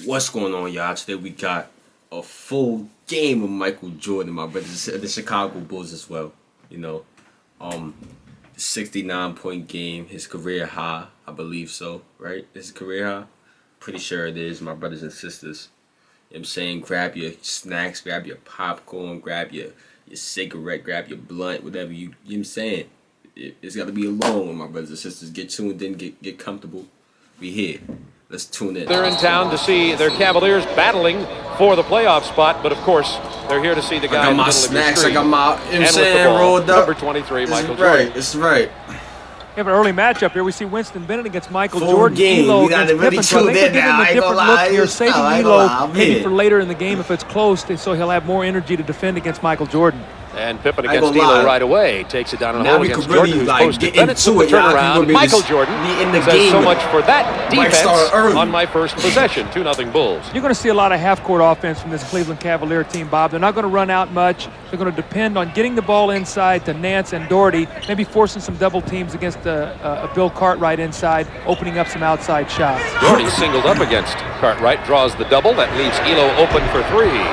What's going on, y'all? Today we got a full game of Michael Jordan, my brothers, the Chicago Bulls as well. You know, 69-point game, his career high, I believe so, right? His career high? Pretty sure it is, my brothers and sisters. You know what I'm saying? Grab your snacks, grab your popcorn, grab your cigarette, grab your blunt, whatever you know what I'm saying? It's got to be alone, my brothers and sisters. Get tuned in, get comfortable. We here. Let's tune in. They're in town to see their Cavaliers battling for the playoff spot, but of course, they're here to see the guy in the middle of your screen. I got my snacks, I got my, you know what I'm saying, rolled up. Number 23, Michael Jordan. Jordan. It's right. We have an early matchup here. We see Winston Bennett against Michael Full Jordan. game. Elo We got to really so tune in now. a different look here, saving Elo maybe for for later in the game if it's close, so he'll have more energy to defend against Michael Jordan. And Pippen against Elo right away. Takes it down in a hole against Jordan, who's posted Bennett with the turnaround. Michael Jordan says so much for that defense on my first possession. 2-0 Bulls. You're going to see a lot of half-court offense from this Cleveland Cavalier team, Bob. They're not going to run out much. They're going to depend on getting the ball inside to Nance and Doherty, maybe forcing some double teams against Bill Cartwright inside, opening up some outside shots. Doherty singled up against Cartwright, draws the double. That leaves Elo open for three.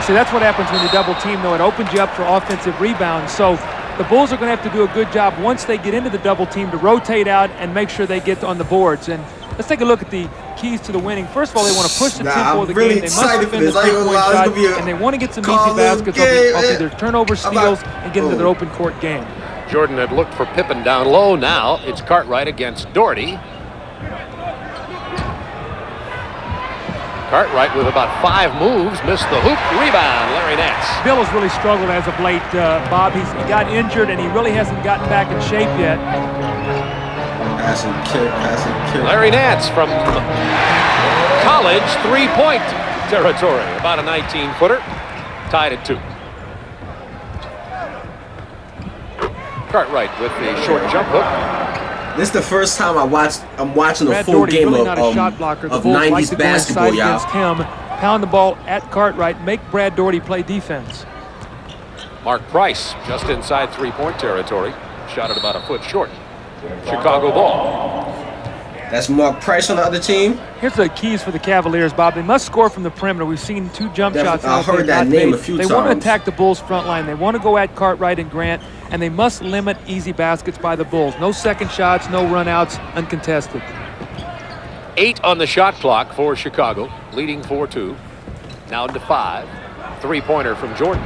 See, that's what happens when you double team, though. It opens you up for offensive rebounds. So the Bulls are going to have to do a good job once they get into the double team to rotate out and make sure they get on the boards. And let's take a look at the keys to the winning. First of all, they want to push the tempo of the game. They must defend the three-point shot, and they want to get some easy baskets off either turnover, steals, and get into their open court game. Jordan had looked for Pippen down low. Now it's Cartwright against Doherty. Cartwright with about 5 moves, missed the hoop, rebound, Larry Nance. Bill has really struggled as of late, Bob. He got injured and he really hasn't gotten back in shape yet. Pass and kick. Larry Nance from college, 3-point territory, about a 19-footer, tied at 2. Cartwright with the short jump hook. This is the first time I'm watching a full Doherty, game really of 90s like basketball, y'all. Him, pound the ball at Cartwright, make Brad Doherty play defense. Mark Price just inside 3-point territory, shot at about a foot short. Chicago ball. That's Mark Price on the other team. Here's the keys for the Cavaliers, Bob. They must score from the perimeter. We've seen 2 jump shots. I heard that name a few times. They want to attack the Bulls' front line. They want to go at Cartwright and Grant, and they must limit easy baskets by the Bulls. No second shots, no runouts, uncontested. 8 on the shot clock for Chicago, leading 4-2. Now to 5. 3-pointer from Jordan.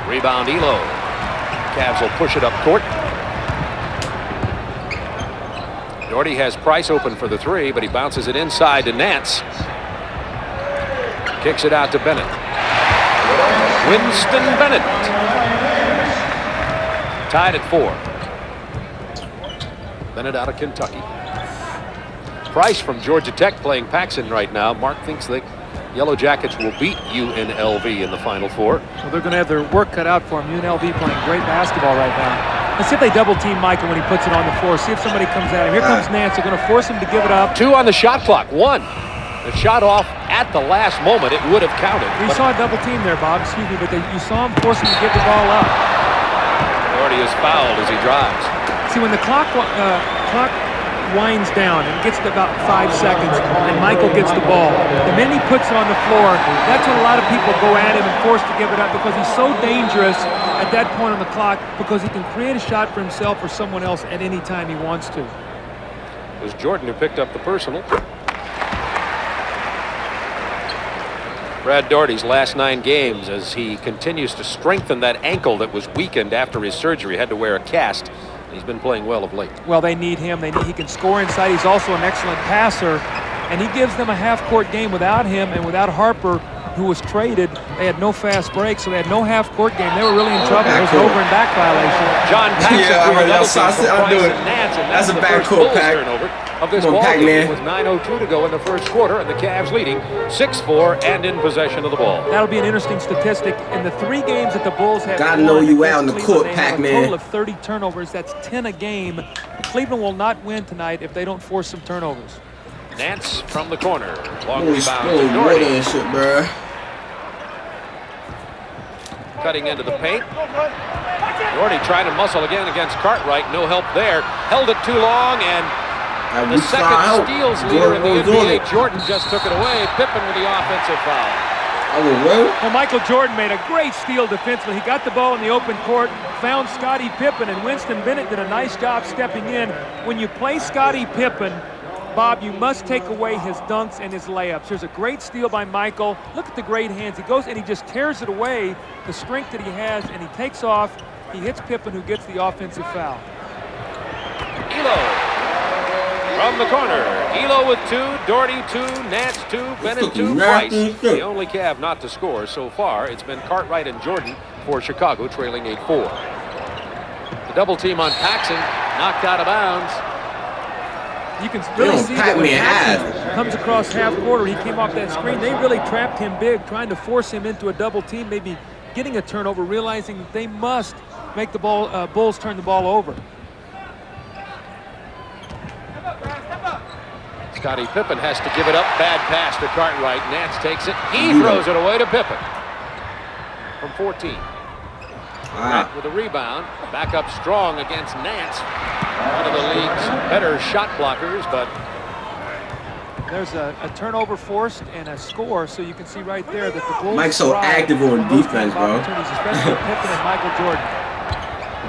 Rebound Elo. Cavs will push it up court. Doherty has Price open for the 3, but he bounces it inside to Nance. Kicks it out to Bennett. Winston Bennett. Tied at 4. Bennett out of Kentucky. Price from Georgia Tech playing Paxson right now. Mark thinks the Yellow Jackets will beat UNLV in the Final Four. Well, they're going to have their work cut out for them. UNLV playing great basketball right now. Let's see if they double team Michael when he puts it on the floor. See if somebody comes at him. Here comes Nance. They're going to force him to give it up. 2 on the shot clock. 1. The shot off at the last moment. It would have counted. You saw a double team there, Bob. Excuse me, but you saw him force him to give the ball up. Doherty is fouled as he drives. See, when the clock winds down and gets to about 5 seconds and Michael gets the ball, the minute he puts it on the floor, that's when a lot of people go at him and force to give it up because he's so dangerous at that point on the clock because he can create a shot for himself or someone else at any time he wants to. It was Jordan who picked up the personal. Brad Doherty's last 9 games as he continues to strengthen that ankle that was weakened after his surgery. Had to wear a cast. He's been playing well of late. Well, they need him. He can score inside. He's also an excellent passer. And he gives them a half-court game without him and without Harper, who was traded. They had no fast break, so they had no half-court game. They were really in trouble. There was an over and back violation. John Paxson I'll do it. That's a backcourt pack. Turnover of this ball game with 9:02 to go in the first quarter, and the Cavs leading 6-4 and in possession of the ball. That'll be an interesting statistic. In the 3 games that the Bulls have gotta know you out on the court, Pac-Man. A total of 30 turnovers. That's 10 a game. Cleveland will not win tonight if they don't force some turnovers. Nance from the corner. Long Holy rebound to Doherty. and shit, bro. Cutting into the paint. Doherty trying to muscle again against Cartwright. No help there. Held it too long and The second steals leader in the NBA. Jordan just took it away. Pippen with the offensive foul. Well, Michael Jordan made a great steal defensively. He got the ball in the open court, found Scottie Pippen, and Winston Bennett did a nice job stepping in. When you play Scottie Pippen, Bob, you must take away his dunks and his layups. There's a great steal by Michael. Look at the great hands. He goes and he just tears it away, the strength that he has, and he takes off. He hits Pippen, who gets the offensive foul. Elo from the corner. Elo with 2, Doherty 2, Nance 2, Bennett 2, Price. The only Cav not to score so far. It's been Cartwright and Jordan for Chicago, trailing 8-4. The double team on Paxson, knocked out of bounds. You can really see that when Paxson comes across half court, he came off that screen. They really trapped him big, trying to force him into a double team, maybe getting a turnover, realizing that they must make the Bulls turn the ball over. Scottie Pippen has to give it up. Bad pass to Cartwright. Nance takes it. He throws it away to Pippen from 14. Matt with a rebound. Back up strong against Nance. One of the league's better shot blockers, but there's a turnover forced and a score, so you can see right there that the Bulls. Mike's so active on defense, bro. Especially Pippen and Michael Jordan.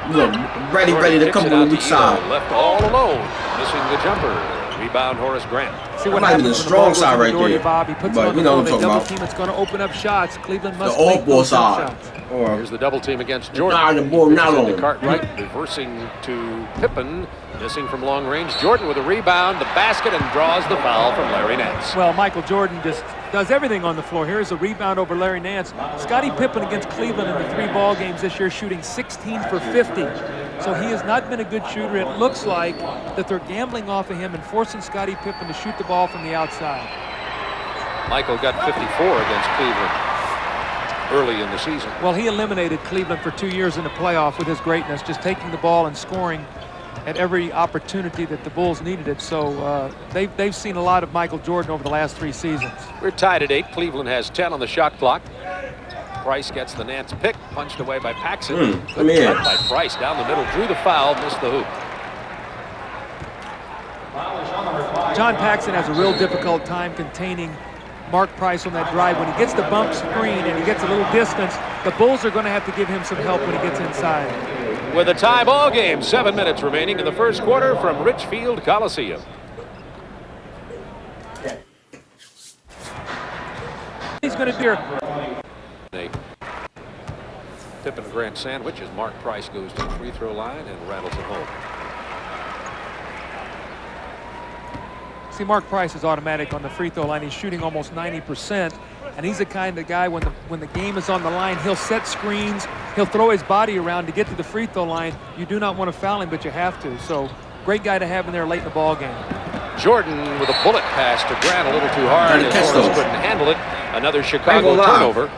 Look, ready to come on the weak side. Left all alone, missing the jumper. Rebound, Horace Grant. See what happens when the strong side right there. Bob, he puts but it on the floor, double team. It's going to open up shots. Cleveland must the make those side. shots. Here's the double team against Jordan. The Cartwright reversing to Pippen, missing from long range. Jordan with a rebound, the basket, and draws the foul from Larry Nance. Well, Michael Jordan just does everything on the floor. Here's a rebound over Larry Nance. Scottie Pippen against Cleveland in the 3 ball games this year, shooting 16 for 50. So he has not been a good shooter. It looks like that they're gambling off of him and forcing Scottie Pippen to shoot the ball from the outside. Michael got 54 against Cleveland early in the season. Well, he eliminated Cleveland for 2 years in the playoff with his greatness, just taking the ball and scoring at every opportunity that the Bulls needed it. So they've seen a lot of Michael Jordan over the last 3 seasons. We're tied at 8. Cleveland has 10 on the shot clock. Price gets the Nance pick, punched away by Paxson. Good cut by Price down the middle, drew the foul, missed the hoop. John Paxson has a real difficult time containing Mark Price on that drive. When he gets the bump screen and he gets a little distance, the Bulls are going to have to give him some help when he gets inside. With a tie ball game, 7 minutes remaining in the first quarter from Richfield Coliseum. He's going to do a Pippen Grant sandwich as Mark Price goes to the free throw line and rattles it home. See, Mark Price is automatic on the free throw line. He's shooting almost 90%, and he's the kind of guy when the game is on the line, he'll set screens, he'll throw his body around to get to the free throw line. You do not want to foul him, but you have to. So, great guy to have in there late in the ball game. Jordan with a bullet pass to Grant, a little too hard. Horace couldn't handle it. Another Chicago turnover.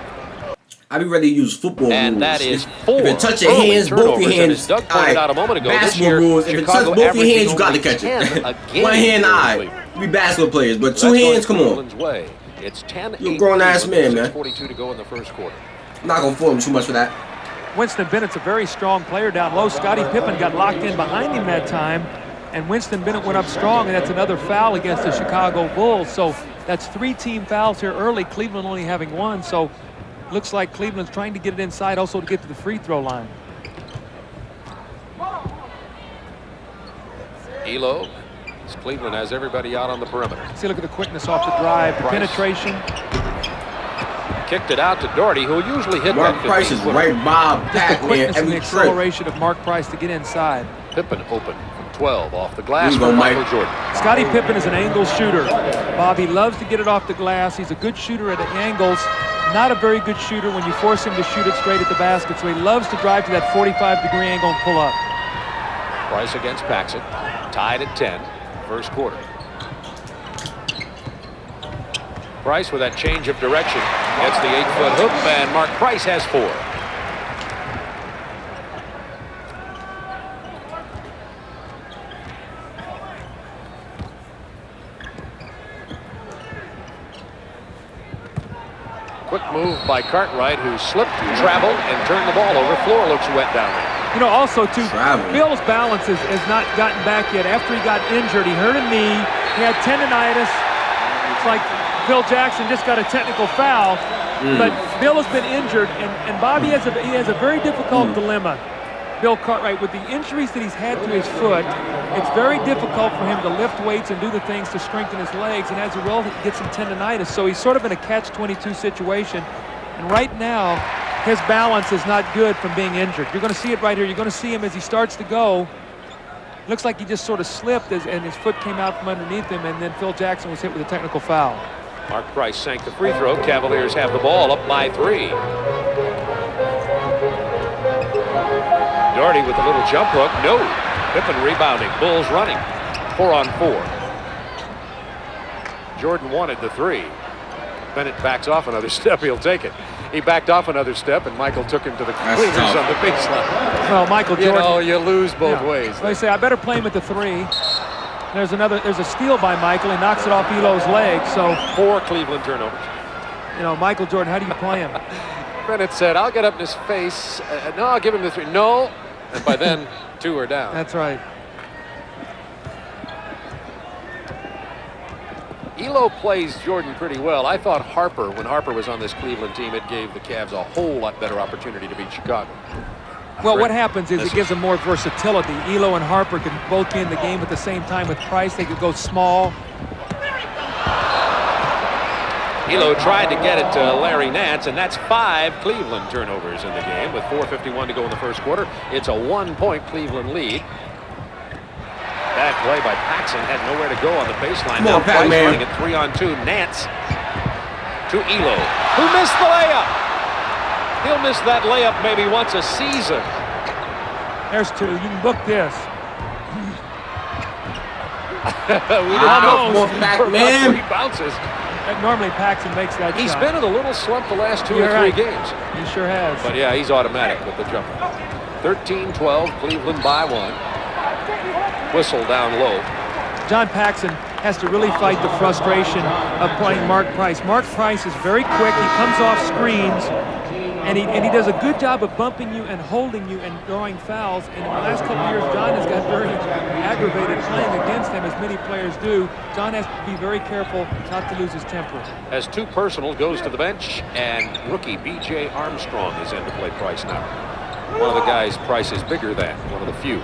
I be ready to use football and rules. That is 4 if it touch your hands, both your hands. As Doug pointed out a moment ago, basketball rules. If it touch both your hands, you got to catch it. One hand, we basketball players, but 2 hands, come on. Way. It's 10. You're a grown ass man, man. 42 to go in the first quarter. I'm not gonna fool him too much for that. Winston Bennett's a very strong player down low. Scottie Pippen got locked in behind him that time, and Winston Bennett went up strong, and that's another foul against the Chicago Bulls. So that's 3 team fouls here early. Cleveland only having 1. So looks like Cleveland's trying to get it inside, also to get to the free throw line. Elo. Cleveland has everybody out on the perimeter. See, look at the quickness off the drive, the penetration. Kicked it out to Doherty, who usually hit Mark that Price is right by Pac-Man every the acceleration of Mark Price to get inside. Pippen open from 12 off the glass from Michael Jordan. Scottie Pippen is an angle shooter. Bobby loves to get it off the glass. He's a good shooter at angles. Not a very good shooter when you force him to shoot it straight at the basket. So he loves to drive to that 45-degree angle and pull up. Price against Paxson, tied at 10. First quarter. Price with that change of direction gets the 8-foot hook, and Mark Price has 4. Quick move by Cartwright, who slipped, traveled, and turned the ball over. Floor looks wet down there. You know, also, too, Travel. Bill's balance has not gotten back yet. After he got injured, he hurt a knee. He had tendonitis. It's like Phil Jackson just got a technical foul. But Bill has been injured, and Bobby has a very difficult dilemma. Bill Cartwright, with the injuries that he's had to his foot, it's very difficult for him to lift weights and do the things to strengthen his legs, and as a result, he gets some tendonitis. So he's sort of in a catch-22 situation. And right now, his balance is not good from being injured. You're going to see it right here. You're going to see him as he starts to go. Looks like he just sort of slipped and his foot came out from underneath him, and then Phil Jackson was hit with a technical foul. Mark Price sank the free throw. Cavaliers have the ball up by 3. Doherty with a little jump hook. No. Pippen rebounding. Bulls running. 4-on-4. Jordan wanted the 3. Bennett backs off another step. He'll take it. He backed off another step, and Michael took him to the cleaners on the baseline. Well, Michael Jordan. You know, you lose both ways. They say, I better play him at the 3. There's a steal by Michael. He knocks it off Elo's leg. So 4 Cleveland turnovers. You know, Michael Jordan, how do you play him? Bennett said, I'll get up in his face. No, I'll give him the 3. No. And by then, 2 are down. That's right. Elo plays Jordan pretty well. I thought Harper, when Harper was on this Cleveland team, it gave the Cavs a whole lot better opportunity to beat Chicago. Well, what happens is it gives them more versatility. Elo and Harper can both be in the game at the same time. With Price, they could go small. Elo tried to get it to Larry Nance, and that's 5 Cleveland turnovers in the game with 4:51 to go in the first quarter. It's a 1-point Cleveland lead. Bad play by Paxson, had nowhere to go on the baseline. Now Price running at 3-on-2. Nance to Elo, who missed the layup. He'll miss that layup maybe once a season. There's 2. You can book this. We don't know. Man. 3 bounces. Normally Paxson makes that He's shot. been in a little slump the last 2 or 3 games. He sure has. But yeah, he's automatic with the jumper. 13-12, Cleveland by 1. Whistle down low. John Paxson has to really fight the frustration of playing Mark Price. Mark Price is very quick. He comes off screens, and he does a good job of bumping you and holding you and drawing fouls. And in the last couple of years, John has got very aggravated playing against him, as many players do. John has to be very careful not to lose his temper. As 2 personals, goes to the bench, and rookie B.J. Armstrong is in to play Price now. One of the guys Price is bigger than, one of the few.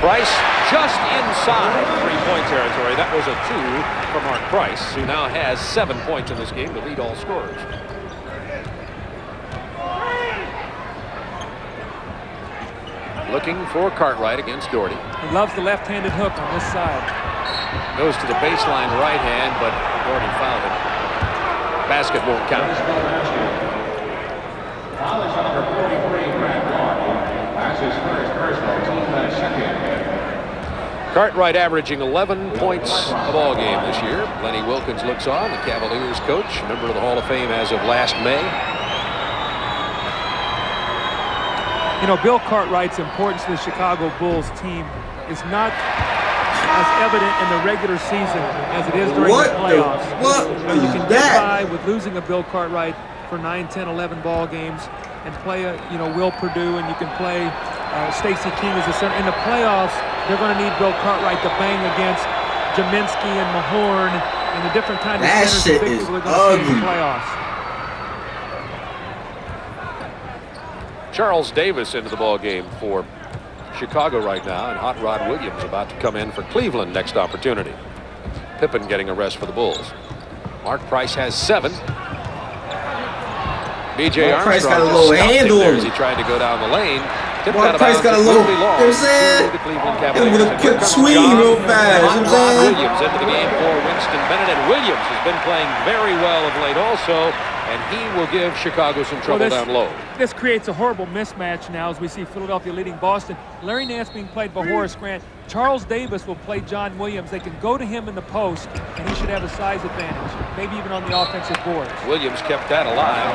Price just inside 3-point territory. That was a 2 for Mark Price, who now has 7 points in this game to lead all scorers. Looking for Cartwright against Doherty. He loves the left-handed hook on this side. Goes to the baseline right hand, but Doherty fouled it. Basket won't count. Cartwright averaging 11 points a ball game this year. Lenny Wilkins looks on, the Cavaliers coach, member of the Hall of Fame as of last May. You know, Bill Cartwright's importance to the Chicago Bulls team is not as evident in the regular season as it is during the playoffs. You can get by with losing a Bill Cartwright for 9, 10, 11 ball games and play Will Perdue, and you can play Stacey King as a center. In the playoffs, they're going to need Bill Cartwright to bang against Jaminski and Mahorn and the different kind of centers and big people they're going to see in the playoffs. Charles Davis into the ball game for Chicago right now, and Hot Rod Williams about to come in for Cleveland next opportunity. Pippen getting a rest for the Bulls. Mark Price has 7. B.J. Armstrong got a little handle as he tried to go down the lane. Mark Price got a little, you know what I'm saying? With a quick swing real fast, you know what I'm saying? Williams into the game for Winston Bennett, and Williams has been playing very well of late also, and he will give Chicago some trouble down low. This creates a horrible mismatch now as we see Philadelphia leading Boston. Larry Nance being played by Horace Grant. Charles Davis will play John Williams. They can go to him in the post, and he should have a size advantage, maybe even on the offensive boards. Williams kept that alive,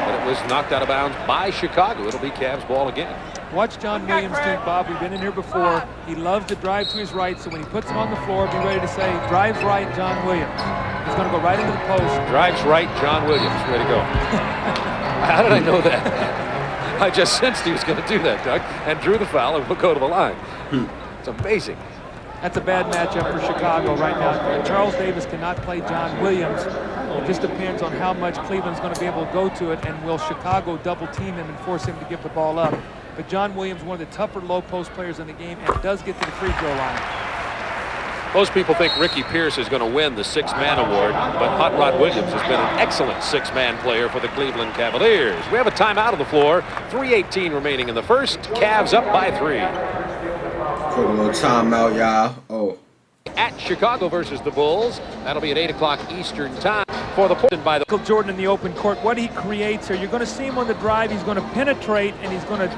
but it was knocked out of bounds by Chicago. It'll be Cavs ball again. Watch John Williams do, Bob. We've been in here before. He loves to drive to his right, so when he puts him on the floor, be ready to say, drives right, John Williams. He's going to go right into the post. Drives right, John Williams. Way to go. How did I know that? I just sensed he was going to do that, Doug, and drew the foul and will go to the line. It's amazing. That's a bad matchup for Chicago right now. Charles Davis cannot play John Williams. It just depends on how much Cleveland's going to be able to go to it, and will Chicago double team him and force him to give the ball up. But John Williams, one of the tougher low post players in the game, and does get to the free throw line. Most people think Ricky Pierce is going to win the six-man award, but Hot Rod Williams has been an excellent six-man player for the Cleveland Cavaliers. We have a timeout on the floor. 3:18 remaining in the first. Cavs up by 3. Put a little timeout, y'all. Oh. At Chicago versus the Bulls. That'll be at 8 o'clock Eastern time for the Portland by the Michael Jordan in the open court. What he creates here, you're going to see him on the drive. He's going to penetrate, and he's going to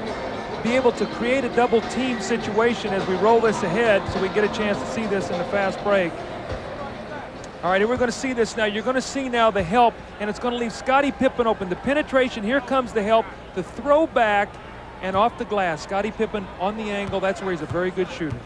be able to create a double team situation as we roll this ahead, so we get a chance to see this in the fast break. All right, and we're going to see this now. You're going to see now the help, and it's going to leave Scottie Pippen open. The penetration, here comes the help, the throw back, and off the glass. Scottie Pippen on the angle. That's where he's a very good shooter.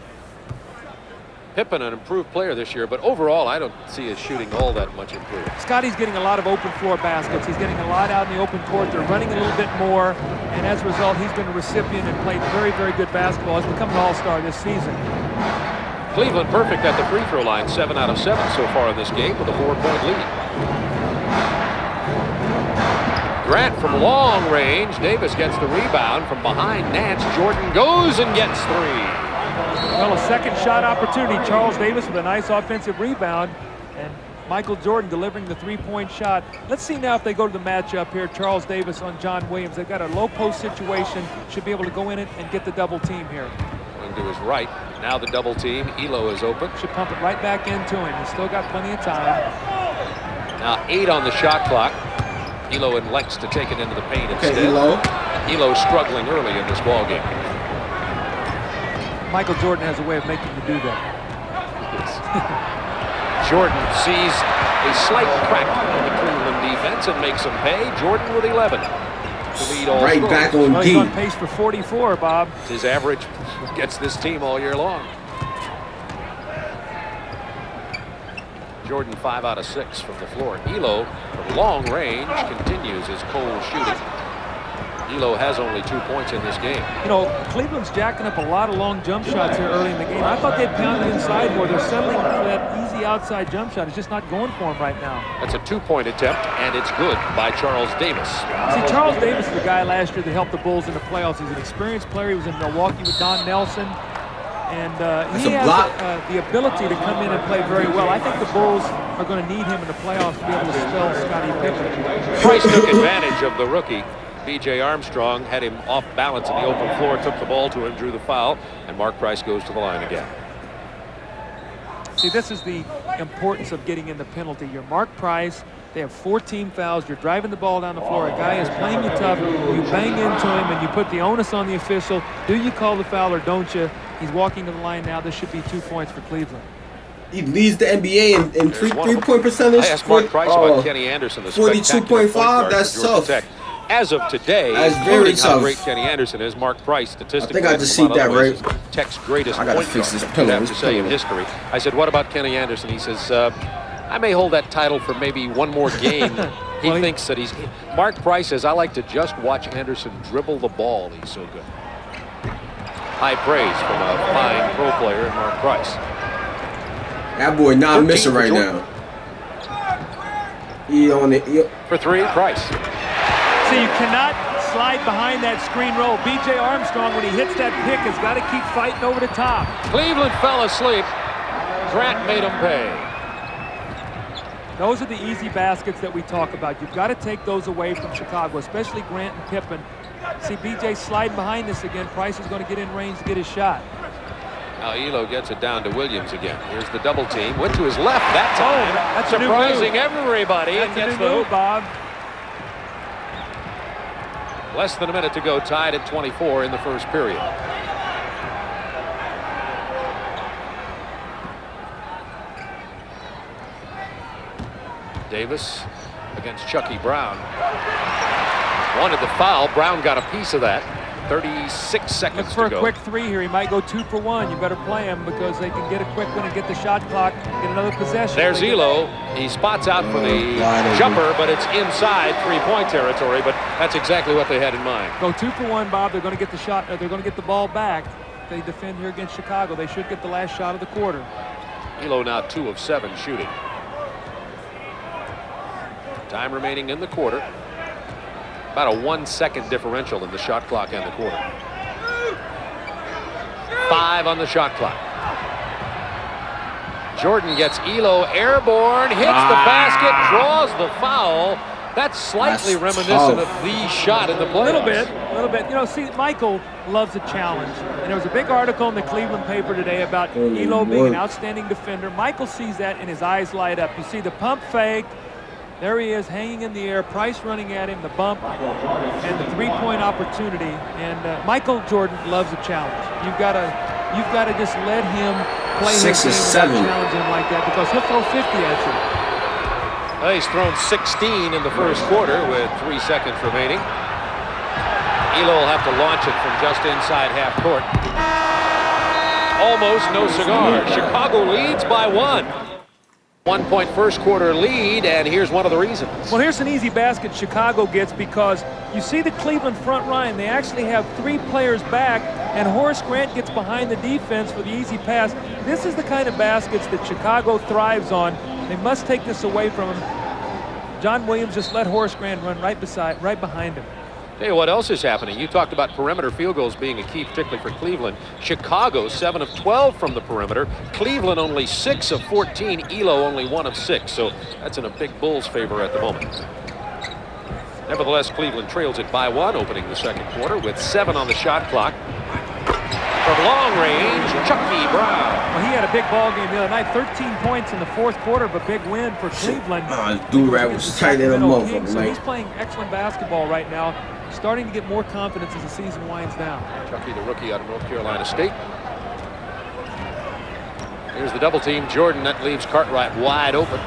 Pippen, an improved player this year, but overall I don't see his shooting all that much improved. Scotty's getting a lot of open floor baskets. He's getting a lot out in the open court. They're running a little bit more, and as a result, he's been a recipient and played very, very good basketball. He's become an all-star this season. Cleveland perfect at the free throw line, 7 out of 7 so far in this game with a 4-point lead. Grant from long range. Davis gets the rebound from behind Nance. Jordan goes and gets 3. Well, a second shot opportunity. Charles Davis with a nice offensive rebound, and Michael Jordan delivering the three-point shot. Let's see now if they go to the matchup here. Charles Davis on John Williams. They've got a low post situation. Should be able to go in it and get the double team here. Going to his right. Now the double team. Elo is open. Should pump it right back into him. He's still got plenty of time. Now 8 on the shot clock. Elo elects to take it into the paint instead. Elo struggling early in this ball game. Michael Jordan has a way of making you do that. Jordan sees a slight crack in the Cleveland defense and makes him pay. Jordan with 11. To lead all right scores. back on well, D. He's on pace for 44, Bob. His average gets this team all year long. Jordan 5 out of 6 from the floor. Elo from long range continues his cold shooting. Elo has only 2 points in this game. You know, Cleveland's jacking up a lot of long jump shots here early in the game. I thought they'd pound it inside more. They're settling for that easy outside jump shot. It's just not going for them right now. That's a 2-point attempt, and it's good by Charles Davis. See, Charles Davis is the guy last year that helped the Bulls in the playoffs. He's an experienced player. He was in Milwaukee with Don Nelson. And he has the ability to come in and play very well. I think the Bulls are going to need him in the playoffs to be able to spell Scottie Pippen. Price took advantage of the rookie. B.J. Armstrong had him off balance in the open floor, took the ball to him, drew the foul, and Mark Price goes to the line again. See, this is the importance of getting in the penalty. You're Mark Price. They have 14 fouls. You're driving the ball down the floor. A guy is playing you tough. You bang into him, and you put the onus on the official. Do you call the foul or don't you? He's walking to the line now. This should be 2 points for Cleveland. He leads the NBA in three-point percentage. I asked Mark Price about Kenny Anderson, the 42.5. That's tough. Tech. As of today, that's very how tough. great Kenny Anderson is, Mark Price statistically. I think I just see that right. Tech's greatest I gotta point fix guard, this pillow. I have to say, in history. I said, what about Kenny Anderson? He says, I may hold that title for maybe one more game. He thinks that he's. Mark Price says, I like to just watch Anderson dribble the ball. He's so good. High praise from a fine pro player, Mark Price. That boy not missing right now. He on it. For 3, Price. See, you cannot slide behind that screen roll. B.J. Armstrong, when he hits that pick, has got to keep fighting over the top. Cleveland fell asleep. Grant made him pay. Those are the easy baskets that we talk about. You've got to take those away from Chicago, especially Grant and Pippen. See, B.J. sliding behind this again. Price is going to get in range to get his shot. Now Elo gets it down to Williams again. Here's the double team. Went to his left that time. That's surprising everybody. That's and gets a new move, Bob. Less than a minute to go, tied at 24 in the first period. Davis against Chucky Brown. Wanted the foul. Brown got a piece of that. 36 seconds Look for to go. a quick three here. He might go 2 for 1. You better play him because they can get a quick one and get the shot clock, get another possession. There's Elo. He spots out for the jumper, but it's inside three-point territory, but that's exactly what they had in mind. Go 2 for 1, Bob. They're going to get the shot. They're going to get the ball back. If they defend here against Chicago, they should get the last shot of the quarter. Elo now 2 of 7 shooting. Time remaining in the quarter. About a 1 second differential in the shot clock and the quarter. 5 on the shot clock. Jordan gets Elo airborne, hits the basket, draws the foul. That's slightly reminiscent of the shot in the playoffs. A little bit. You know, see, Michael loves a challenge. And there was a big article in the Cleveland paper today about Elo being an outstanding defender. Michael sees that and his eyes light up. You see the pump fake. There he is, hanging in the air. Price running at him, the bump, and the three-point opportunity. And Michael Jordan loves a challenge. You've got to just let him play 6 or 7. Challenge him like that because he'll throw 50 at you. Well, he's thrown 16 in the first quarter with 3 seconds remaining. Elo will have to launch it from just inside half court. Almost no cigar. Chicago leads by 1. 1 point first quarter lead, and here's one of the reasons. Well, here's an easy basket Chicago gets because you see the Cleveland front line. They actually have 3 players back, and Horace Grant gets behind the defense for the easy pass. This is the kind of baskets that Chicago thrives on. They must take this away from him. John Williams just let Horace Grant run right behind him. Tell you what else is happening. You talked about perimeter field goals being a key, particularly for Cleveland. Chicago 7 of 12 from the perimeter. Cleveland only 6 of 14. Elo only 1 of 6. So that's in a big Bulls favor at the moment. Nevertheless, Cleveland trails it by 1 opening the second quarter with 7 on the shot clock. From long range, Chucky Brown. Well, he had a big ball game the other night. 13 points in the fourth quarter, but big win for Cleveland. Do-rag was tight in a motherfucker, so he's playing excellent basketball right now. Starting to get more confidence as the season winds down. Chucky, the rookie out of North Carolina State. Here's the double team. Jordan, that leaves Cartwright wide open.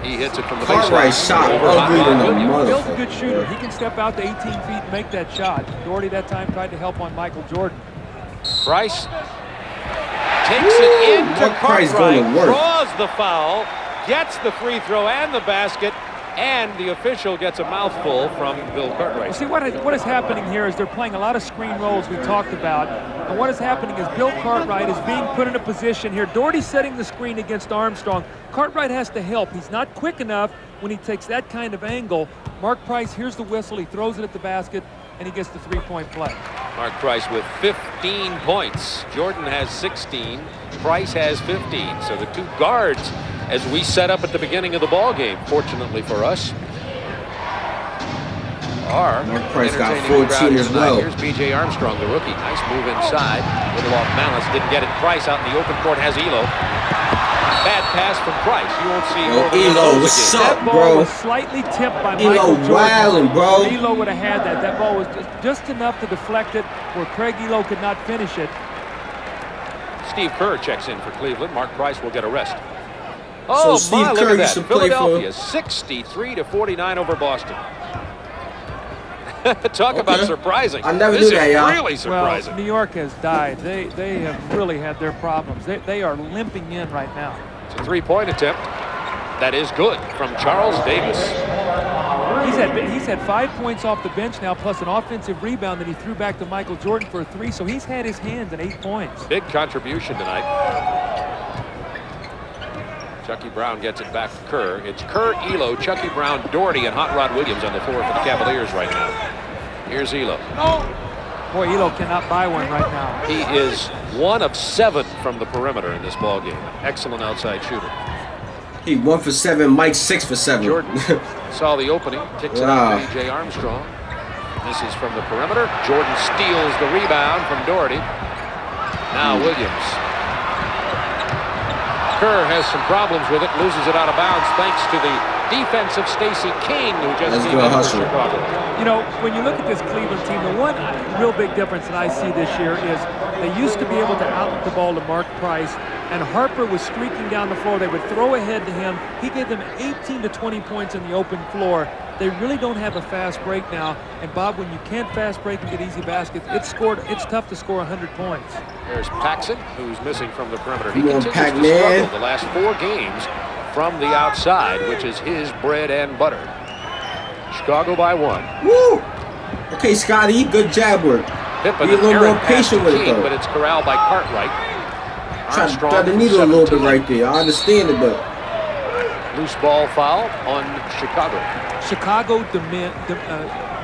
He hits it from the baseline. Cartwright shot ugly than a motherfucker. Bill's a good shooter. He can step out to 18 feet and make that shot. Doherty that time tried to help on Michael Jordan. Price takes it into Cartwright, draws the foul, gets the free throw and the basket, and the official gets a mouthful from Bill Cartwright. Well, see, what is happening here is they're playing a lot of screen rolls we talked about. And what is happening is Bill Cartwright is being put in a position here. Doherty's setting the screen against Armstrong. Cartwright has to help. He's not quick enough when he takes that kind of angle. Mark Price hears the whistle. He throws it at the basket, and he gets the three-point play. Mark Price with 15 points. Jordan has 16. Price has 15. So the 2 guards, as we set up at the beginning of the ball game, fortunately for us, are Mark Price got 14 as well. Here's B.J. Armstrong, the rookie. Nice move inside. Little off balance. Didn't get it. Price out in the open court has Elo. Bad pass from Price. You won't see more than Elo, what's up, that ball bro? was slightly tipped by Michael Jordan. Wildin', bro. Elo would have had that. That ball was just enough to deflect it where Craig Elo could not finish it. Steve Kerr checks in for Cleveland. Mark Price will get a rest. So Oh, Steve my, Kerr look at used that. to play Philadelphia, for 63-49 over Boston. Talk about surprising. I never this knew that, is y'all. really surprising. Well, New York has died. They have really had their problems. They are limping in right now. It's a three-point attempt. That is good from Charles Davis. He's had 5 points off the bench now, plus an offensive rebound that he threw back to Michael Jordan for a 3. So he's had his hands in 8 points. Big contribution tonight. Chucky Brown gets it back to Kerr. It's Kerr, Elo, Chucky Brown, Doherty, and Hot Rod Williams on the floor for the Cavaliers right now. Here's Elo. Boy, Elo cannot buy one right now. He is 1 of 7 from the perimeter in this ball game. Excellent outside shooter. He 1 for 7, Mike 6 for 7. Jordan saw the opening, kicks it out to B.J. Armstrong. This is from the perimeter. Jordan steals the rebound from Doherty. Now Williams. Kerr has some problems with it, loses it out of bounds thanks to the defense of Stacey King, who just came in for Chicago. You know, when you look at this Cleveland team, the one real big difference that I see this year is they used to be able to out the ball to Mark Price. and Harper was streaking down the floor. They would throw ahead to him. He gave them 18 to 20 points on the open floor. They really don't have a fast break now. And Bob, when you can't fast break and get easy baskets, it's tough to score 100 points. There's Paxson, who's missing from the perimeter. He Come on, continues to struggle the last 4 games from the outside, which is his bread and butter. Chicago by 1. Woo! Okay, Scotty, good jab work. Pippen, Be a little more patient with it, though. but it's corralled by Cartwright. Try to needle a little bit right there. I understand it, but loose ball foul on Chicago. Chicago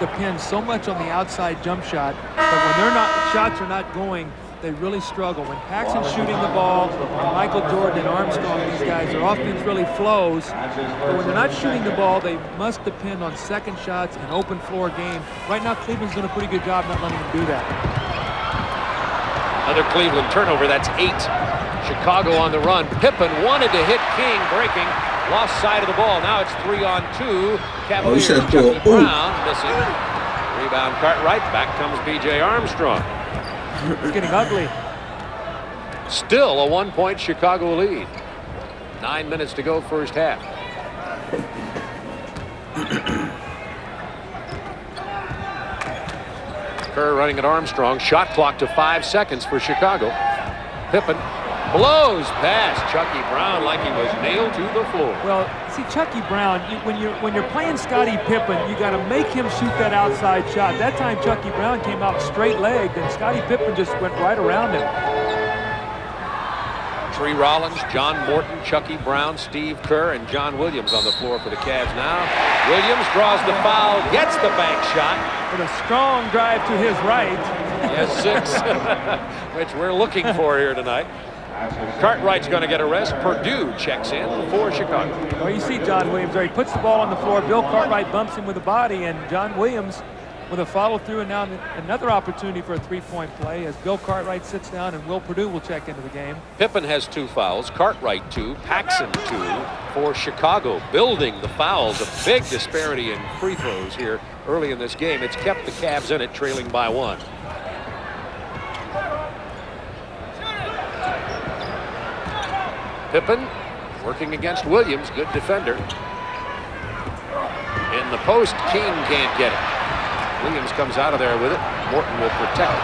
depends so much on the outside jump shot that when shots are not going, they really struggle. When Paxson's shooting the ball, and Michael Jordan and Armstrong, these guys, their offense really flows. But when they're not shooting the ball, they must depend on second shots and open floor game. Right now, Cleveland's doing a pretty good job not letting them do that. Another Cleveland turnover. That's 8. Chicago on the run. Pippen wanted to hit King, breaking. Lost side of the ball. Now it's 3-on-2. Cavaliers, Chucky Brown missing. Rebound Cartwright. Back comes B.J. Armstrong. It's getting ugly. Still a 1-point Chicago lead. 9 minutes to go first half. Kerr running at Armstrong. Shot clock to 5 seconds for Chicago. Pippen blows past Chucky Brown like he was nailed to the floor. Well, see, Chucky Brown, when you're playing Scottie Pippen, you got to make him shoot that outside shot. That time Chucky Brown came out straight-legged, and Scottie Pippen just went right around him. Tree Rollins, John Morton, Chucky Brown, Steve Kerr, and John Williams on the floor for the Cavs now. Williams draws the foul, gets the bank shot. With a strong drive to his right. Yes, 6, which we're looking for here tonight. Cartwright's going to get a rest. Purdue checks in for Chicago. Well, you see John Williams there. He puts the ball on the floor. Bill Cartwright bumps him with the body, and John Williams with a follow-through, and now another opportunity for a 3-point play as Bill Cartwright sits down, and Will Purdue will check into the game. Pippen has 2 fouls. Cartwright 2. Paxson 2 for Chicago. Building the fouls. A big disparity in free throws here early in this game. It's kept the Cavs in it, trailing by 1. Pippen working against Williams. Good defender. In the post, King can't get it. Williams comes out of there with it. Morton will protect it.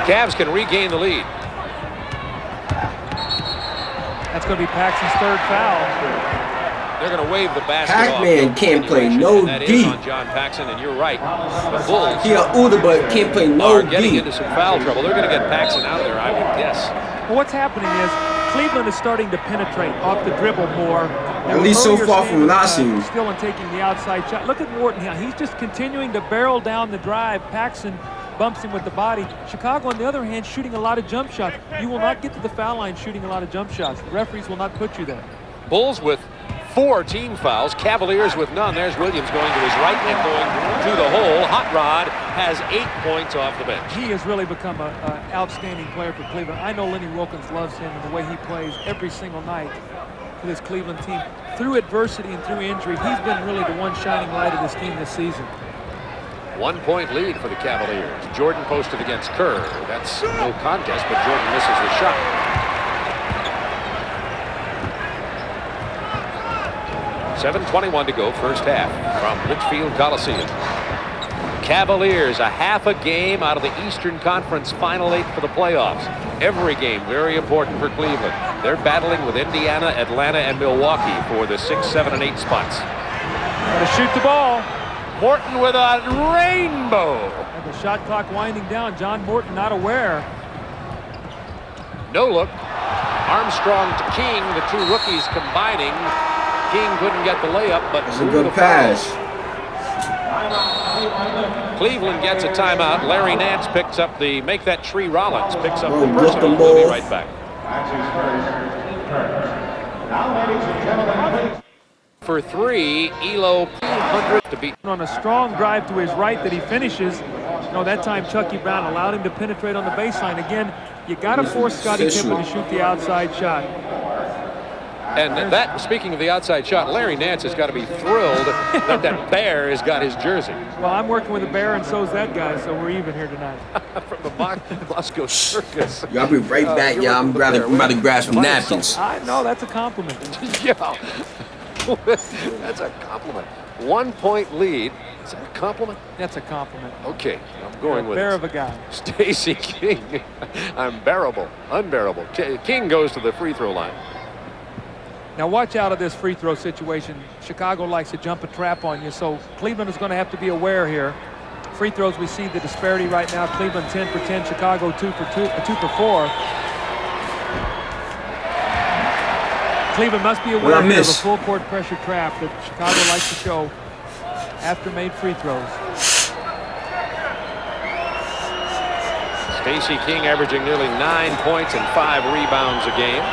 Cavs can regain the lead. That's going to be Paxson's 3rd foul. They're going to wave the basket Pac-Man can't play no that D. is on John Paxson, and you're right. The Bulls He a Uda, but can't play no are getting D. into some foul trouble. They're going to get Paxson out of there, I would guess. Well, what's happening is Cleveland is starting to penetrate off the dribble more. At least so far from what I've seen. Still in taking the outside shot. Look at Morton here. He's just continuing to barrel down the drive. Paxson bumps him with the body. Chicago, on the other hand, shooting a lot of jump shots. You will not get to the foul line shooting a lot of jump shots. The referees will not put you there. Bulls with 4 team fouls. Cavaliers with none. There's Williams going to his right and going to the hole. Hot Rod has 8 points off the bench. He has really become an outstanding player for Cleveland. I know Lenny Wilkins loves him and the way he plays every single night for this Cleveland team. Through adversity and through injury, he's been really the one shining light of this team this season. 1-point lead for the Cavaliers. Jordan posted against Kerr. That's no contest, but Jordan misses the shot. 7:21 to go, first half from Litchfield Coliseum. Cavaliers a half a game out of the Eastern Conference Final 8 for the playoffs. Every game very important for Cleveland. They're battling with Indiana, Atlanta, and Milwaukee for the 6, 7, and 8 spots. Got to shoot the ball. Morton with a rainbow. And the shot clock winding down. John Morton not aware. No look. Armstrong to King, the 2 rookies combining. King couldn't get the layup, but It's a good pass. Cleveland gets a timeout. Larry Nance picks up the Tree Rollins picks up the Look personal. the We'll be ball. right back. For 3, Elo 200 to beat. On a strong drive to his right that he finishes. No, that time Chucky Brown allowed him to penetrate on the baseline. Again, you got to force Scottie Pippen to shoot the outside shot. And that, speaking of the outside shot, Larry Nance has got to be thrilled that Bear has got his jersey. Well, I'm working with a Bear, and so's that guy, so we're even here tonight. from the Moscow Circus. Y'all be right back, y'all. I'm about to grab some napkins. I know, that's a compliment. Yeah, that's a compliment. 1 point lead. Is that a compliment? That's a compliment. Okay, I'm going with it. Bear of a guy. Stacey King. Unbearable. King goes to the free throw line. Now watch out of this free throw situation. Chicago likes to jump a trap on you, so Cleveland is going to have to be aware here. Free throws, we see the disparity right now. Cleveland 10 for 10, Chicago 2 for 4. Cleveland must be aware of a full court pressure trap that Chicago likes to show after made free throws. Stacey King averaging nearly 9 points and 5 rebounds a game.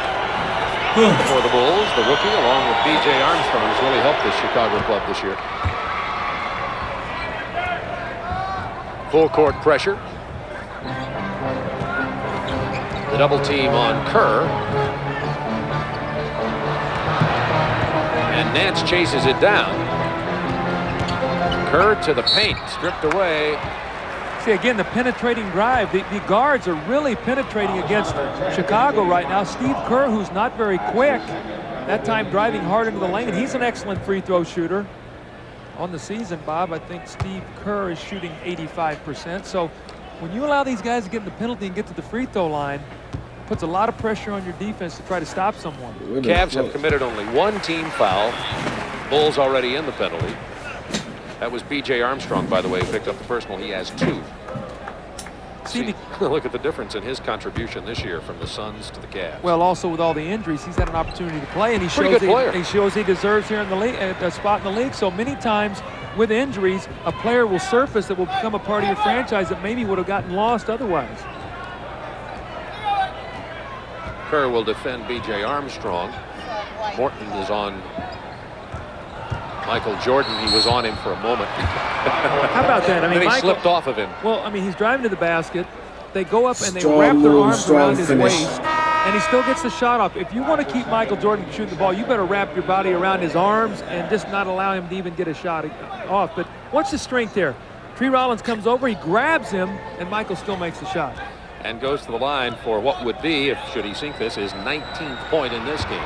For the Bulls, the rookie, along with B.J. Armstrong, has really helped this Chicago club this year. Full court pressure. The double team on Kerr. And Nance chases it down. Kerr to the paint, stripped away. See, again, the penetrating drive. The guards are really penetrating against Chicago right now. Steve Kerr, who's not very quick, that time driving hard into the lane. He's an excellent free throw shooter. On the season, Bob, I think Steve Kerr is shooting 85%. So when you allow these guys to get in the penalty and get to the free throw line, it puts a lot of pressure on your defense to try to stop someone. Cavs have committed only 1 team foul. Bulls already in the penalty. That was B.J. Armstrong, by the way, who picked up the personal. He has 2. See, look at the difference in his contribution this year from the Suns to the Cavs. Well, also with all the injuries, he's had an opportunity to play, and he shows he deserves here in the league, a spot in the league. So many times with injuries, a player will surface that will become a part of your franchise that maybe would have gotten lost otherwise. Kerr will defend B.J. Armstrong. Morton is on Michael Jordan. He was on him for a moment. How about that? I mean, then he slipped off of him. Well, I mean, he's driving to the basket. They go up and they wrap their arms around his waist, and he still gets the shot off. If you want to keep Michael Jordan shooting the ball, you better wrap your body around his arms and just not allow him to even get a shot off. But watch the strength there. Tree Rollins comes over, he grabs him, and Michael still makes the shot. And goes to the line for what would be, should he sink this, his 19th point in this game.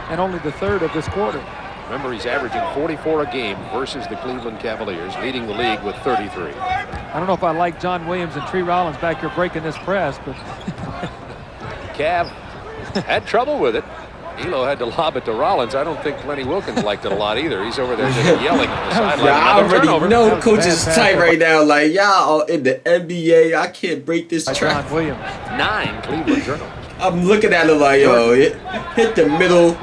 And only the 3rd of this quarter. Remember, he's averaging 44 a game versus the Cleveland Cavaliers, leading the league with 33. I don't know if I like John Williams and Tree Rollins back here breaking this press, but Cav had trouble with it. Elo had to lob it to Rollins. I don't think Lenny Wilkins liked it a lot either. He's over there just yelling on the sideline. Yeah, I already know coach is tight right now. Like, y'all in the NBA, I can't break this track. John Williams. 9 Cleveland Journal. I'm looking at it like, yo, hit the middle.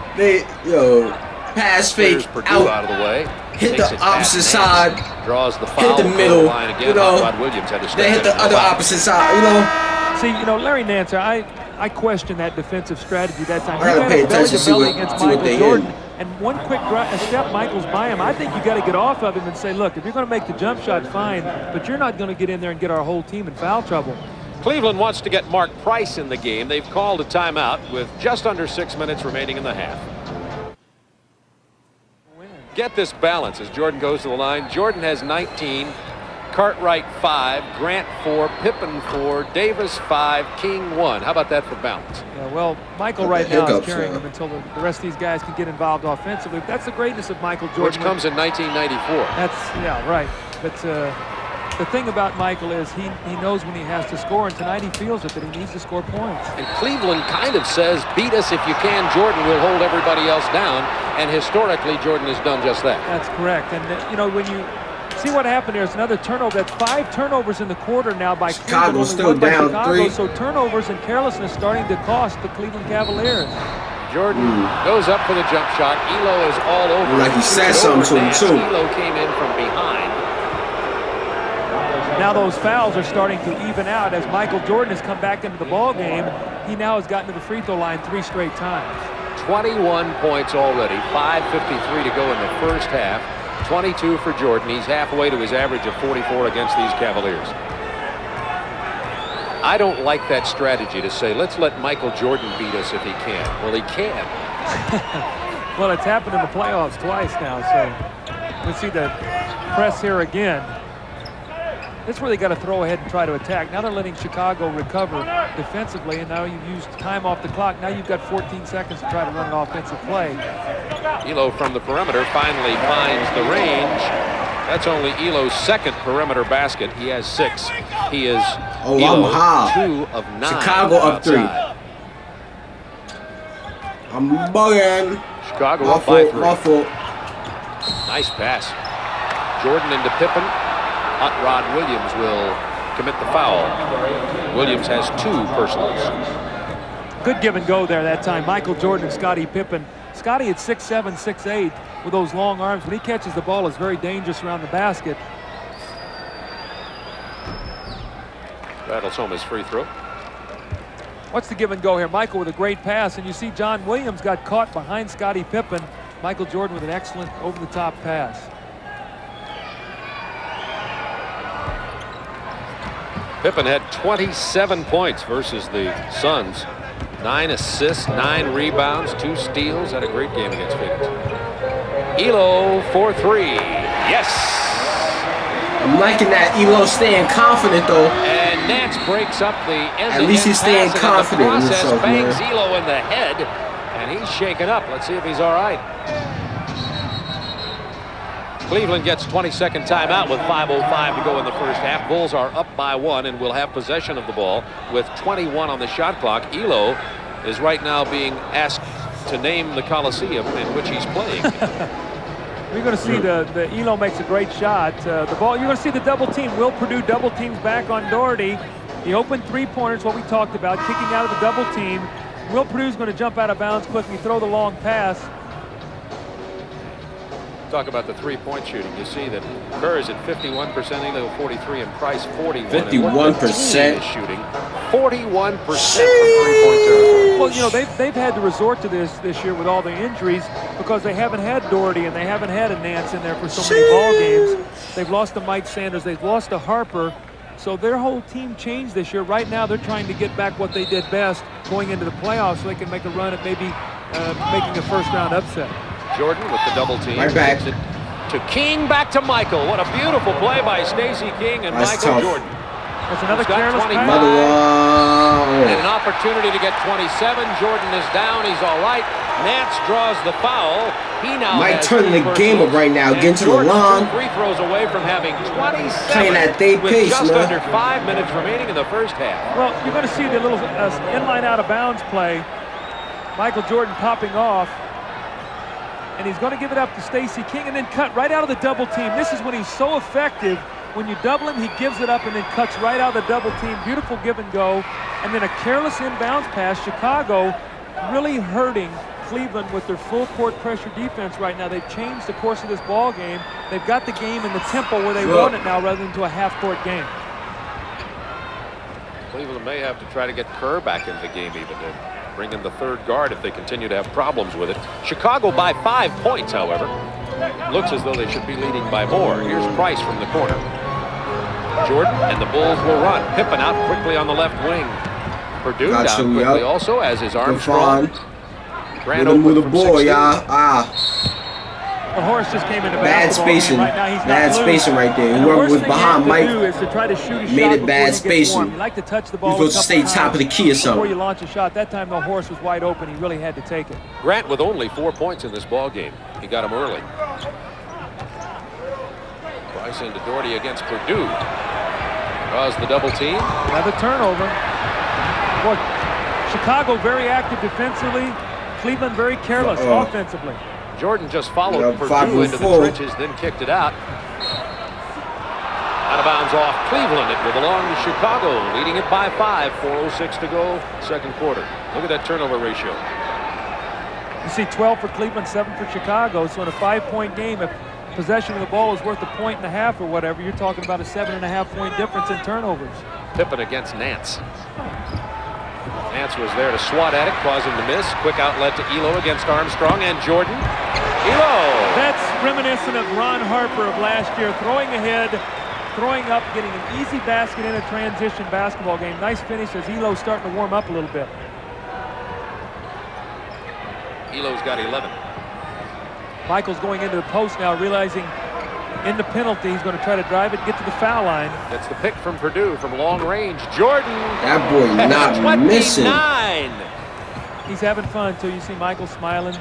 Pass fake out of the way. Hit the opposite side. Draws the foul. Hit the middle. Line again. Rod Williams had to they hit the other opposite side. See, Larry Nance, I question that defensive strategy that time. I gotta pay attention to belly against Michael Jordan, and one quick step, Michael's by him. I think you got to get off of him and say, look, if you're going to make the jump shot, fine, but you're not going to get in there and get our whole team in foul trouble. Cleveland wants to get Mark Price in the game. They've called a timeout with just under 6 minutes remaining in the half. Get this balance as Jordan goes to the line. Jordan has 19, Cartwright 5, Grant 4, Pippen 4, Davis 5, King 1. How about that for balance? Yeah, well, Michael right now is carrying him until the rest of these guys can get involved offensively. That's the greatness of Michael Jordan. Which comes in 1994. Yeah, right. But the thing about Michael is he knows when he has to score, and tonight he feels it, that he needs to score points. And Cleveland kind of says, beat us if you can, Jordan will hold everybody else down. And historically, Jordan has done just that. That's correct. And, when you see what happened there, it's another turnover. That's 5 turnovers in the quarter now by Cleveland. Still down 3. So turnovers and carelessness starting to cost the Cleveland Cavaliers. Jordan goes up for the jump shot. Elo is all over. Like he said something to him, too. Elo came in from behind. Now those fouls are starting to even out as Michael Jordan has come back into the ball game. He now has gotten to the free throw line 3 straight times. 21 points already, 5:53 to go in the first half. 22 for Jordan. He's halfway to his average of 44 against these Cavaliers. I don't like that strategy to say, let's let Michael Jordan beat us if he can. Well, he can. Well, it's happened in the playoffs twice now, so let's see the press here again. That's where they got to throw ahead and try to attack. Now they're letting Chicago recover defensively, and now you've used time off the clock. Now you've got 14 seconds to try to run an offensive play. Elo from the perimeter finally finds the range. That's only Elo's second perimeter basket. He has 6. He is Elo, 2 of 9. Chicago up 3. I'm bugging. Chicago up by 3. Awful. Nice pass. Jordan into Pippen. Hot Rod Williams will commit the foul. Williams has 2 personals. Good give and go there that time. Michael Jordan and Scottie Pippen. Scottie at 6'7", 6'8", with those long arms. When he catches the ball, is very dangerous around the basket. Rattles home his free throw. What's the give and go here? Michael with a great pass, and you see John Williams got caught behind Scottie Pippen. Michael Jordan with an excellent over-the-top pass. Pippen had 27 points versus the Suns. 9 assists, 9 rebounds, 2 steals. Had a great game against Phoenix. Elo for 3. Yes! I'm liking that Elo staying confident, though. And Nance breaks up the end. At least he's staying confident in process, himself, bangs man. Elo in the head, and he's shaken up. Let's see if he's all right. Cleveland gets 22nd timeout with 5:05 to go in the first half. Bulls are up by 1 and will have possession of the ball with 21 on the shot clock. Elo is right now being asked to name the Coliseum in which he's playing. You're going to see the Elo makes a great shot. The ball. You're going to see the double team. Will Purdue double teams back on Doherty. The open three-pointers, what we talked about, kicking out of the double team. Will Purdue's going to jump out of bounds quickly, throw the long pass. Talk about the three-point shooting. You see that Kerr is at 51%, Elo 43, and Price 41. 51% shooting. 41% from three-point territory. Well, you know, they've had to resort to this year with all the injuries because they haven't had Doherty and they haven't had a Nance in there for so many ball games. They've lost to Mike Sanders. They've lost to Harper. So their whole team changed this year. Right now, they're trying to get back what they did best going into the playoffs so they can make a run at maybe making a first-round upset. Jordan with the double team. Right back. To King, back to Michael. What a beautiful play by Stacey King and That's Michael tough. Jordan. That's another He's got careless 25. pass. And an opportunity to get 27. Jordan is down. He's all right. Nance draws the foul. He now Mike has turning the game up right now, getting to the line. Free throws away from having 27. Playing that day with pace, just man. under 5 minutes remaining in the first half. Well, you're going to see the little inline out of bounds play. Michael Jordan popping off. And he's going to give it up to Stacey King and then cut right out of the double team. This is when he's so effective. When you double him, he gives it up and then cuts right out of the double team. Beautiful give and go. And then a careless inbounds pass. Chicago really hurting Cleveland with their full court pressure defense right now. They've changed the course of this ball game. They've got the game in the tempo where they want it now rather than to a half-court game. Cleveland may have to try to get Kerr back into the game even to bring in the third guard if they continue to have problems with it. Chicago by 5 points, however. Looks as though they should be leading by more. Here's Price from the corner. Jordan and the Bulls will run. Pippen out quickly on the left wing. Purdue down quickly also as his Armstrong. Grant open with the from ball, 16. y'all. Well, Horace just came into Bad basketball. spacing. Right now, he's Bad not spacing loose. right there. And Whoever the was worst behind thing you have Mike to do is to try to shoot a made shot it bad before you get spacing. warm. You like to touch the ball You're supposed to stay a couple top of the times key or before something. you launch a shot. That time the Horace was wide open. He really had to take it. Grant with only 4 points in this ball game. He got him early. Price into Doherty against Purdue. Draws the double team. Another turnover. Boy, Chicago very active defensively. Cleveland very careless offensively. Jordan just followed Purdue into the trenches, then kicked it out. Out of bounds off Cleveland. It will belong to Chicago, leading it by 5. 4:06 to go, second quarter. Look at that turnover ratio. You see 12 for Cleveland, 7 for Chicago. So in a 5-point game, if possession of the ball is worth 1.5 or whatever, you're talking about a 7.5-point difference in turnovers. Pippen against Nance. Nance was there to swat at it, cause him to miss. Quick outlet to Elo against Armstrong and Jordan. Elo! That's reminiscent of Ron Harper of last year, throwing ahead, throwing up, getting an easy basket in a transition basketball game. Nice finish as Elo's starting to warm up a little bit. Elo's got 11. Michael's going into the post now, realizing in the penalty. He's going to try to drive it, get to the foul line. That's the pick from Purdue from long range. Jordan. That boy not 29. missing. He's having fun until you see Michael smiling.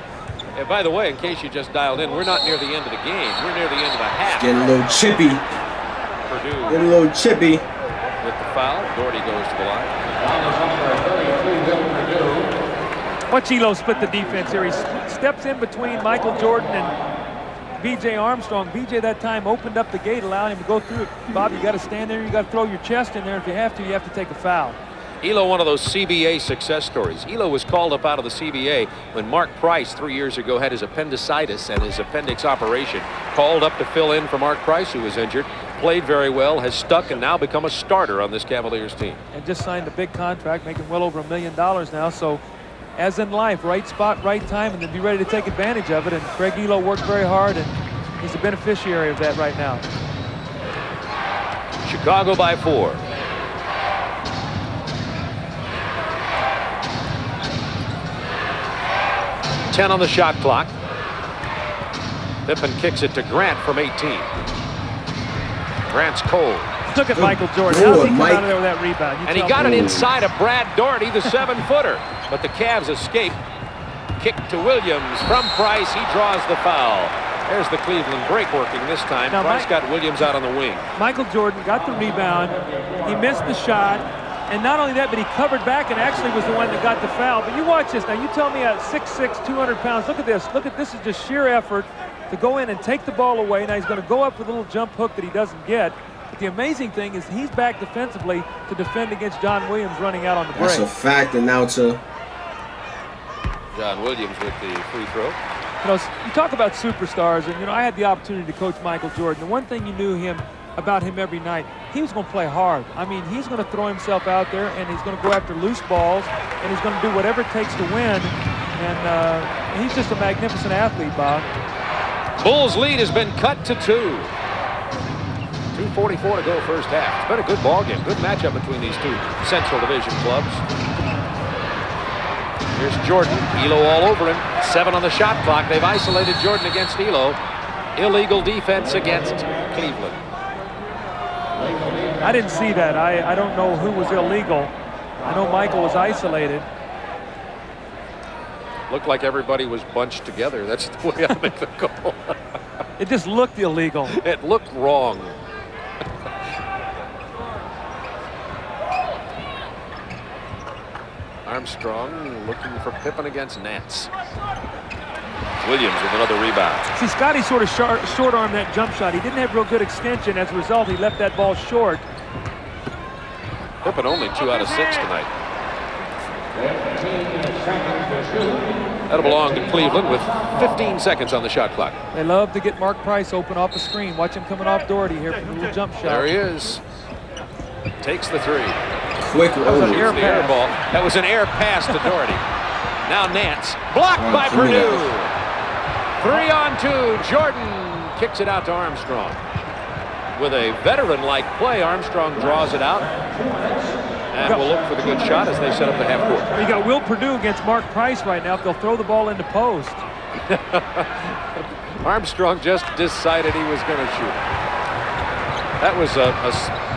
And by the way, in case you just dialed in, we're not near the end of the game. We're near the end of the half. Getting a little chippy. Purdue Getting a little chippy. with the foul. Doherty goes to the line. Watch Elo split the defense here. He steps in between Michael Jordan and B.J. Armstrong. B.J. that time opened up the gate, allowing him to go through it. Bob, you got to stand there. You got to throw your chest in there. If you have to take a foul. Elo, one of those CBA success stories. Elo was called up out of the CBA when Mark Price 3 years ago had his appendicitis and his appendix operation. Called up to fill in for Mark Price, who was injured. Played very well, has stuck, and now become a starter on this Cavaliers team. And just signed a big contract, making well over $1 million now. So, as in life, right spot, right time, and then be ready to take advantage of it. And Greg Elo worked very hard, and he's a beneficiary of that right now. Chicago by 4. Ten on the shot clock. Pippen kicks it to Grant from 18. Grant's cold. Look at Michael Jordan. How's he come out of there with that rebound? And he got it inside of Brad Doherty, the 7-footer. But the Cavs escape. Kick to Williams from Price. He draws the foul. There's the Cleveland break working this time. Now, Price got Williams out on the wing. Michael Jordan got the rebound. He missed the shot. And not only that, but he covered back and actually was the one that got the foul. But you watch this. Now, you tell me at 6'6", 200 pounds. Look at this. Look at this. Is just sheer effort to go in and take the ball away. Now, he's going to go up with a little jump hook that he doesn't get. But the amazing thing is he's back defensively to defend against John Williams running out on the break. That's a fact, announcer. John Williams with the free throw. You know, you talk about superstars, and, you know, I had the opportunity to coach Michael Jordan. The one thing you knew about him every night, he was going to play hard. I mean, he's going to throw himself out there, and he's going to go after loose balls, and he's going to do whatever it takes to win. And he's just a magnificent athlete, Bob. Bulls lead has been cut to 2. 2:44 to go first half. It's been a good ball game. Good matchup between these two Central Division clubs. Here's Jordan. Elo all over him. 7 on the shot clock. They've isolated Jordan against Elo. Illegal defense against Cleveland. I didn't see that. I don't know who was illegal. I know Michael was isolated. Looked like everybody was bunched together. That's the way I make the call. It just looked illegal. It looked wrong. Armstrong looking for Pippen against Nance. Williams with another rebound. See, Scotty sort of short-armed that jump shot. He didn't have real good extension. As a result, he left that ball short. Pippen only 2 out of 6 tonight. That'll belong to Cleveland with 15 seconds on the shot clock. They love to get Mark Price open off the screen. Watch him coming off Doherty here from a little jump shot. There he is. Takes the 3. Quick air The air ball. That was an air pass to Doherty. Now Nance. Blocked by Purdue. 3 on 2. Jordan kicks it out to Armstrong. With a veteran-like play, Armstrong draws it out. And we'll look for the good shot as they set up the half court. You got Will Purdue against Mark Price right now if they'll throw the ball into post. Armstrong just decided he was going to shoot. That was a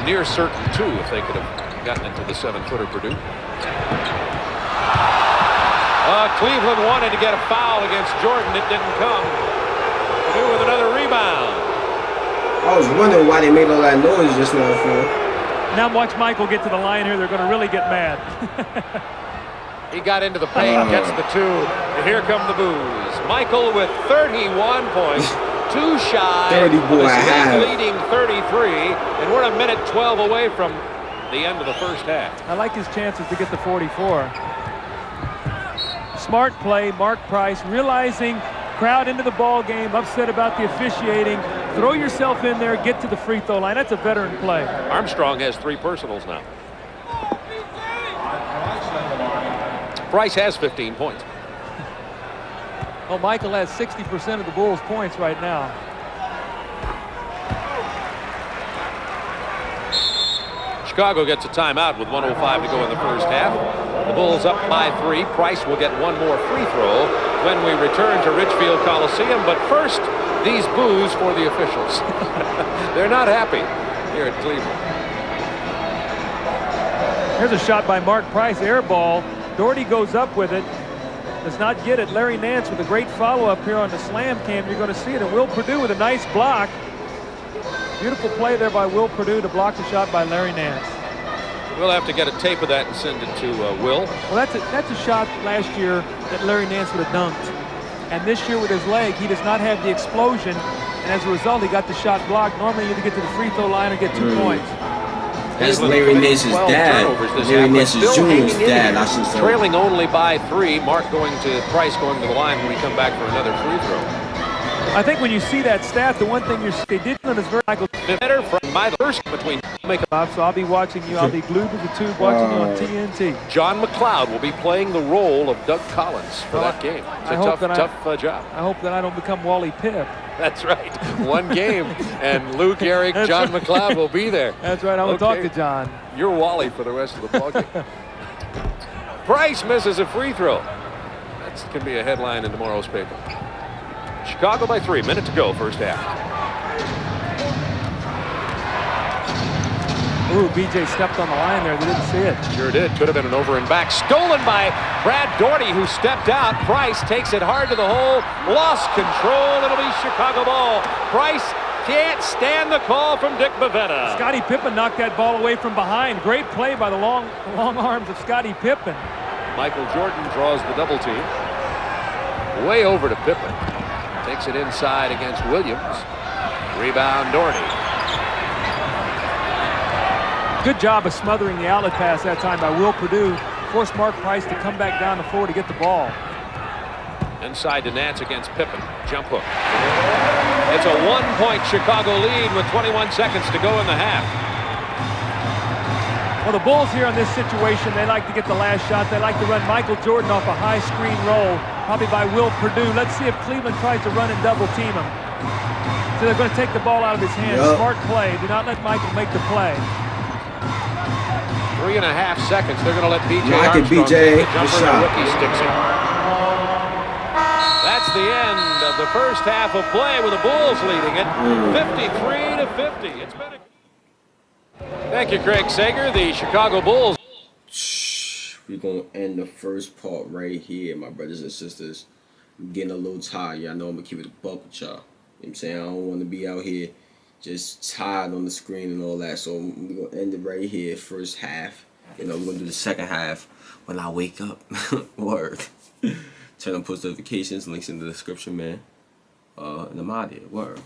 near certain 2 if they could have gotten into the 7-footer Purdue. Cleveland wanted to get a foul against Jordan. It didn't come. Purdue with another rebound. I was wondering why they made all that noise just now for. Now watch Michael get to the line here. They're going to really get mad. He got into the paint, gets the 2. And here come the boos. Michael with 31 points. 2 shy. 30 boy half. Leading 33. And we're a minute 12 away from the end of the first half. I like his chances to get the 44. Smart play, Mark Price, realizing crowd into the ball game, upset about the officiating. Throw yourself in there, get to the free throw line. That's a veteran play. Armstrong has 3 personals now. Price has 15 points. Well, Michael has 60% of the Bulls' points right now. Chicago gets a timeout with 1:05 to go in the first half. The Bulls up by 3. Price will get 1 more free throw. when we return to Richfield Coliseum. But first, these boos for the officials. They're not happy here at Cleveland. Here's a shot by Mark Price, air ball. Doherty goes up with it. Does not get it. Larry Nance with a great follow-up here on the slam cam. You're going to see it. And Will Perdue with a nice block. Beautiful play there by Will Perdue to block the shot by Larry Nance. We'll have to get a tape of that and send it to Will. Well, that's a shot last year that Larry Nance would have dunked. And this year with his leg, he does not have the explosion. And as a result, he got the shot blocked. Normally, you either get to the free throw line or get 2 points. That's Larry Nance's dad. Larry Nance's Jr.'s dad, I should say. Trailing only by 3. Mark Price going to the line when we come back for another free throw. I think when you see that stat, the one thing they did notice very Michael better from my first between. So I'll be watching you. I'll be glued to the tube watching you on TNT. John McLeod will be playing the role of Doug Collins for that game. It's a tough job. I hope that I don't become Wally Pipp. That's right. One game, and Lou Gehrig, John McLeod will be there. That's right. I will talk to John. You're Wally for the rest of the ballgame. Price misses a free throw. That can be a headline in tomorrow's paper. Chicago by 3. Minute to go, first half. Ooh, BJ stepped on the line there. They didn't see it. Sure did. Could have been an over and back. Stolen by Brad Doherty, who stepped out. Price takes it hard to the hole. Lost control. It'll be Chicago ball. Price can't stand the call from Dick Bavetta. Scottie Pippen knocked that ball away from behind. Great play by the long arms of Scottie Pippen. Michael Jordan draws the double team. Way over to Pippen. Takes it inside against Williams. Rebound Doherty. Good job of smothering the outlet pass that time by Will Perdue. Forced Mark Price to come back down the floor to get the ball. Inside to Nance against Pippen. Jump hook. It's a 1-point Chicago lead with 21 seconds to go in the half. Well, the Bulls here in this situation, they like to get the last shot. They like to run Michael Jordan off a high screen roll, probably by Will Perdue. Let's see if Cleveland tries to run and double team him. So they're going to take the ball out of his hands. Yep. Smart play. Do not let Michael make the play. 3.5 seconds. They're going to let BJ Knock it, Armstrong BJ. take the jumper. The rookie sticks it. That's the end of the first half of play with the Bulls leading it 53-50. It's been Thank you, Craig Sager. The Chicago Bulls. We're going to end the first part right here, my brothers and sisters. I'm getting a little tired. Y'all know I'm going to keep it a buck with y'all. You know what I'm saying? I don't want to be out here just tired on the screen and all that. So we're going to end it right here, first half. You know, we're going to do the second half when I wake up. Word. Turn on post notifications, links in the description, man. And I'm out here. Word.